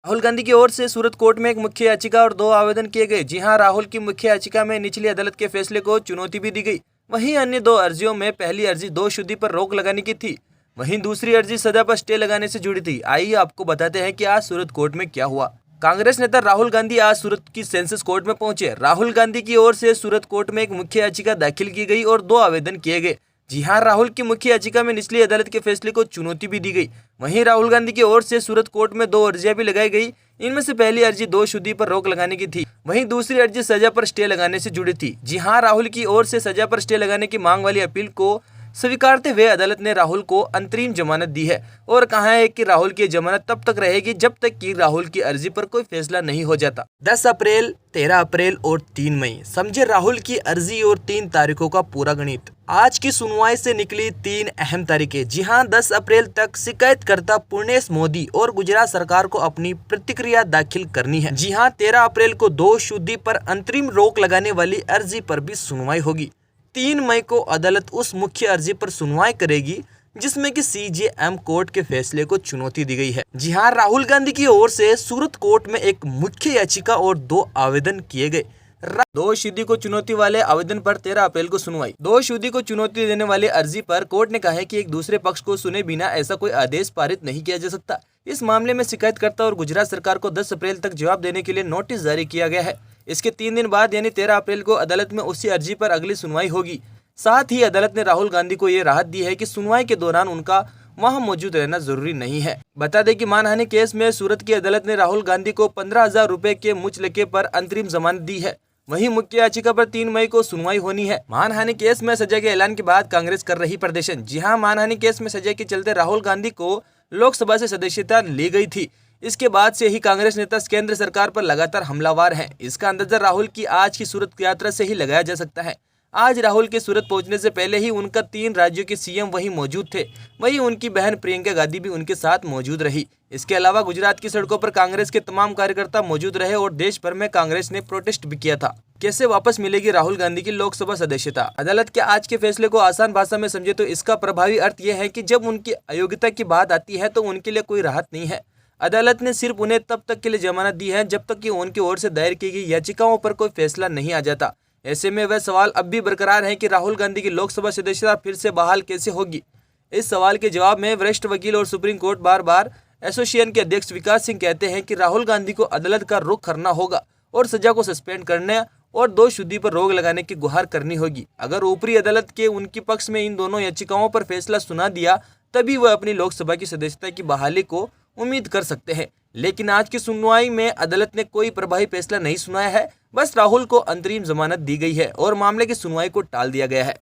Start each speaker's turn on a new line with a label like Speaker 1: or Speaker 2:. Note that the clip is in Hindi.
Speaker 1: राहुल गांधी की ओर से सूरत कोर्ट में एक मुख्य याचिका और 2 आवेदन किए गए। जी हां, राहुल की मुख्य याचिका में निचली अदालत के फैसले को चुनौती भी दी गई। वहीं अन्य 2 अर्जियों में पहली अर्जी दोषशुद्धि पर रोक लगाने की थी, वहीं दूसरी अर्जी सजा पर स्टे लगाने से जुड़ी थी। आइए आपको बताते हैं कि आज सूरत कोर्ट में क्या हुआ। कांग्रेस नेता राहुल गांधी आज सूरत की सेशंस कोर्ट में पहुंचे। राहुल गांधी की ओर से सूरत कोर्ट में एक मुख्य याचिका दाखिल की गई और 2 आवेदन किए गए। जी हां, राहुल की मुख्य याचिका में निचली अदालत के फैसले को चुनौती भी दी गई। वहीं राहुल गांधी की ओर से सूरत कोर्ट में 2 अर्जियां भी लगाई गई। इनमें से पहली अर्जी दोषशुद्धि पर रोक लगाने की थी, वहीं दूसरी अर्जी सजा पर स्टे लगाने से जुड़ी थी। जी हां, राहुल की ओर से सजा पर स्टे लगाने की मांग वाली अपील को स्वीकारते हुए अदालत ने राहुल को अंतरिम जमानत दी है और कहा है कि राहुल की जमानत तब तक रहेगी जब तक कि राहुल की अर्जी पर कोई फैसला नहीं हो जाता। 10 अप्रैल, 13 अप्रैल और 3 मई समझे राहुल की अर्जी और 3 तारीखों का पूरा गणित। आज की सुनवाई से निकली 3 अहम तारीखें। जी हां, 10 अप्रैल तक शिकायतकर्ता पूर्णेश मोदी और गुजरात सरकार को अपनी प्रतिक्रिया दाखिल करनी है। जी हां, 13 अप्रैल को दोषशुद्धि पर अंतरिम रोक लगाने वाली अर्जी पर भी सुनवाई होगी। 3 मई को अदालत उस मुख्य अर्जी पर सुनवाई करेगी जिसमें कि CJM कोर्ट के फैसले को चुनौती दी गई है। जी हां, राहुल गांधी की ओर से सूरत कोर्ट में एक मुख्य याचिका और 2 आवेदन किए गए। दोषशुद्धि को चुनौती वाले आवेदन पर 13 अप्रैल को सुनवाई। दोषशुद्धि को चुनौती देने वाली अर्जी पर कोर्ट ने कहा है कि एक दूसरे पक्ष को सुने बिना ऐसा कोई आदेश पारित नहीं किया जा सकता। इस मामले में शिकायतकर्ता और गुजरात सरकार को 10 अप्रैल तक जवाब देने के लिए नोटिस जारी किया गया है। इसके 3 दिन बाद यानी 13 अप्रैल को अदालत में उसी अर्जी पर अगली सुनवाई होगी। साथ ही अदालत ने राहुल गांधी को ये राहत दी है कि सुनवाई के दौरान उनका वहां मौजूद रहना जरूरी नहीं है। बता दें कि मानहानि केस में सूरत की अदालत ने राहुल गांधी को 15,000 रुपए के मुचलके पर अंतरिम जमानत दी है। वहीं मुख्य याचिका पर 3 मई को सुनवाई होनी है। मानहानि केस में सजा के ऐलान के बाद कांग्रेस कर रही प्रदर्शन। जी हां, मानहानि केस में सजा के चलते राहुल गांधी को लोकसभा से सदस्यता ली गई थी। इसके बाद से ही कांग्रेस नेता केंद्र सरकार पर लगातार हमलावर हैं। इसका अंदाजा राहुल की आज की सूरत यात्रा से ही लगाया जा सकता है। आज राहुल के सूरत पहुंचने से पहले ही उनका 3 राज्यों के CM वहीं मौजूद थे। वहीं उनकी बहन प्रियंका गांधी भी उनके साथ मौजूद रही। इसके अलावा गुजरात की सड़कों पर कांग्रेस के तमाम कार्यकर्ता मौजूद रहे और देश भर में कांग्रेस ने प्रोटेस्ट भी किया था। कैसे वापस मिलेगी राहुल गांधी की लोकसभा सदस्यता? अदालत के आज के फैसले को आसान भाषा में समझे तो इसका प्रभावी अर्थ यह है कि जब उनकी अयोग्यता की बात आती है तो उनके लिए कोई राहत नहीं है। अदालत ने सिर्फ उन्हें तब तक के लिए जमानत दी है जब तक कि उनकी ओर से दायर की गई याचिकाओं पर कोई फैसला नहीं आ जाता। ऐसे में वह सवाल अब भी बरकरार है कि राहुल गांधी की लोकसभा सदस्यता फिर से बहाल कैसे होगी। इस सवाल के जवाब में वरिष्ठ वकील और सुप्रीम कोर्ट बार एसोसिएशन के अध्यक्ष विकास सिंह कहते हैं कि राहुल गांधी को अदालत का रुख करना होगा और सजा को सस्पेंड करने और दोषशुद्धि पर रोक लगाने की गुहार करनी होगी। अगर ऊपरी अदालत के उनके पक्ष में इन दोनों याचिकाओं पर फैसला सुना दिया तभी वह अपनी लोकसभा की सदस्यता की बहाली को उम्मीद कर सकते हैं। लेकिन आज की सुनवाई में अदालत ने कोई प्रभावी फैसला नहीं सुनाया है। बस राहुल को अंतरिम जमानत दी गई है और मामले की सुनवाई को टाल दिया गया है।